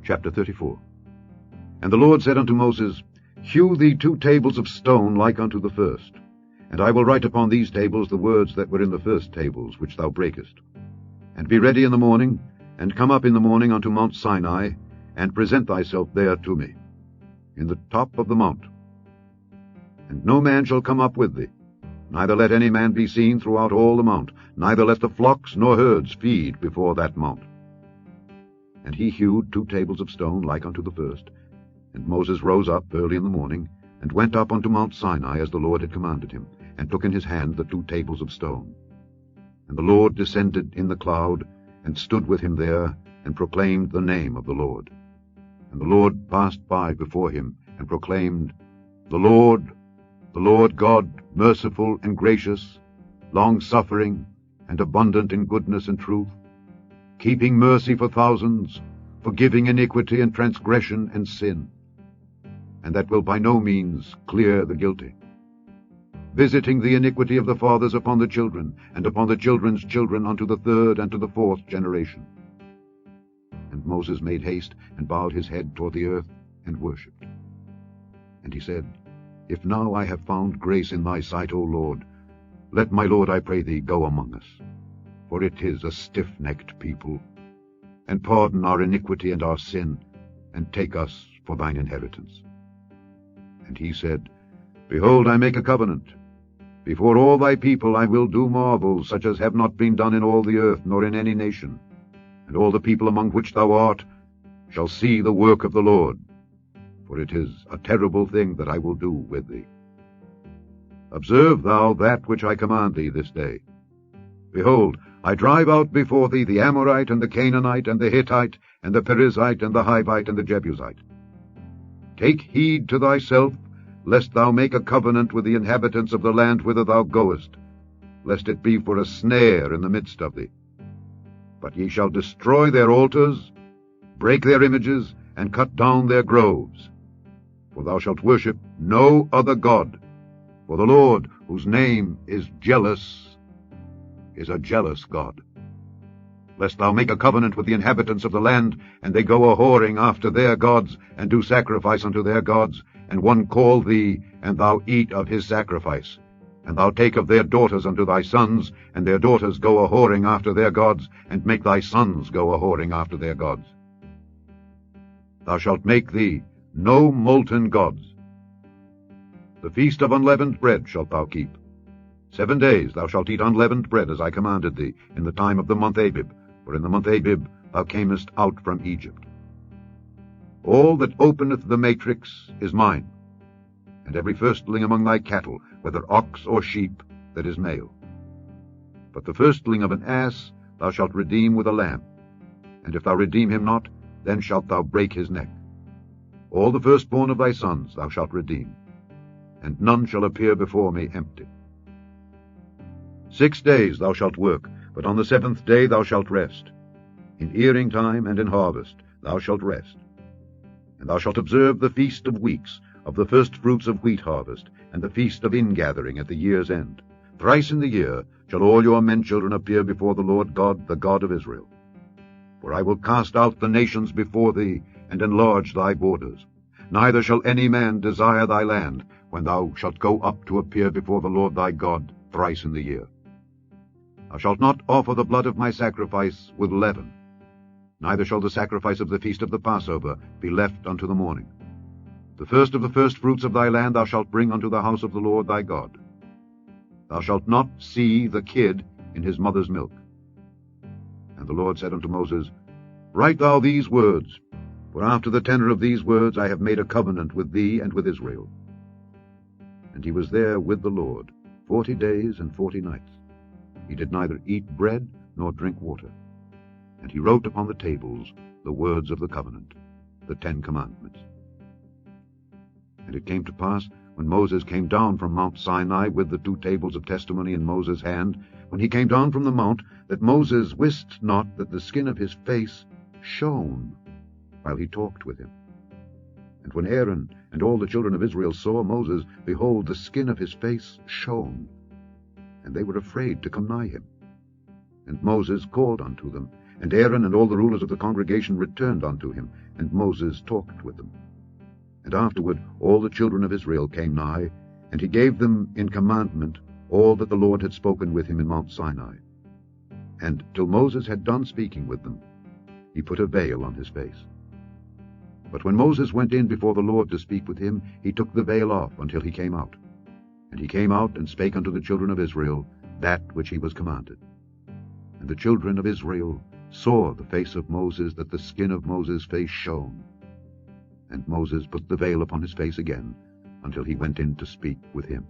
Chapter 34. And the Lord said unto Moses, Hew thee 2 tables of stone like unto the first, and I will write upon these tables the words that were in the first tables, which thou breakest. And be ready in the morning, and come up in the morning unto Mount Sinai, and present thyself there to me, in the top of the mount. And no man shall come up with thee, neither let any man be seen throughout all the mount, neither let the flocks nor herds feed before that mount. And he hewed 2 tables of stone like unto the first. And Moses rose up early in the morning, and went up unto Mount Sinai, as the Lord had commanded him, and took in his hand the 2 tables of stone. And the Lord descended in the cloud, and stood with him there, and proclaimed the name of the Lord. And the Lord passed by before him, and proclaimed, The Lord God, merciful and gracious, long-suffering, and abundant in goodness and truth, keeping mercy for thousands, forgiving iniquity and transgression and sin, and that will by no means clear the guilty, visiting the iniquity of the fathers upon the children, and upon the children's children unto the 3rd and to the 4th generation. And Moses made haste, and bowed his head toward the earth, and worshipped. And he said, If now I have found grace in thy sight, O Lord, let my Lord, I pray thee, go among us. For it is a stiff-necked people. And pardon our iniquity and our sin, and take us for thine inheritance. And he said, Behold, I make a covenant. Before all thy people I will do marvels, such as have not been done in all the earth, nor in any nation. And all the people among which thou art shall see the work of the Lord. For it is a terrible thing that I will do with thee. Observe thou that which I command thee this day. Behold, I drive out before thee the Amorite, and the Canaanite, and the Hittite, and the Perizzite, and the Hivite, and the Jebusite. Take heed to thyself, lest thou make a covenant with the inhabitants of the land whither thou goest, lest it be for a snare in the midst of thee. But ye shall destroy their altars, break their images, and cut down their groves. For thou shalt worship no other God, for the Lord, whose name is jealous, is a jealous God. Lest thou make a covenant with the inhabitants of the land, and they go a-whoring after their gods, and do sacrifice unto their gods, and one call thee, and thou eat of his sacrifice. And thou take of their daughters unto thy sons, and their daughters go a-whoring after their gods, and make thy sons go a-whoring after their gods. Thou shalt make thee no molten gods. The feast of unleavened bread shalt thou keep. 7 days thou shalt eat unleavened bread, as I commanded thee, in the time of the month Abib, for in the month Abib thou camest out from Egypt. All that openeth the matrix is mine, and every firstling among thy cattle, whether ox or sheep, that is male. But the firstling of an ass thou shalt redeem with a lamb, and if thou redeem him not, then shalt thou break his neck. All the firstborn of thy sons thou shalt redeem, and none shall appear before me empty. 6 days thou shalt work, but on the 7th day thou shalt rest. In earing time and in harvest thou shalt rest. And thou shalt observe the feast of weeks, of the firstfruits of wheat harvest, and the feast of ingathering at the year's end. Thrice in the year shall all your men-children appear before the Lord God, the God of Israel. For I will cast out the nations before thee, and enlarge thy borders. Neither shall any man desire thy land, when thou shalt go up to appear before the Lord thy God thrice in the year. Thou shalt not offer the blood of my sacrifice with leaven, neither shall the sacrifice of the feast of the Passover be left unto the morning. The first of the firstfruits of thy land thou shalt bring unto the house of the Lord thy God. Thou shalt not see the kid in his mother's milk. And the Lord said unto Moses, Write thou these words, for after the tenor of these words I have made a covenant with thee and with Israel. And he was there with the Lord 40 days and 40 nights. He did neither eat bread nor drink water. And he wrote upon the tables the words of the covenant, the 10 commandments. And it came to pass, when Moses came down from Mount Sinai with the 2 tables of testimony in Moses' hand, when he came down from the mount, that Moses wist not that the skin of his face shone while he talked with him. And when Aaron and all the children of Israel saw Moses, behold, the skin of his face shone, and they were afraid to come nigh him. And Moses called unto them, And Aaron and all the rulers of the congregation returned unto him, and Moses talked with them. And afterward all the children of Israel came nigh, and he gave them in commandment all that the Lord had spoken with him in Mount Sinai. And till Moses had done speaking with them, he put a veil on his face. But when Moses went in before the Lord to speak with him, he took the veil off until he came out. And he came out and spake unto the children of Israel that which he was commanded. And the children of Israel saw the face of Moses, that the skin of Moses' face shone. And Moses put the veil upon his face again, until he went in to speak with him.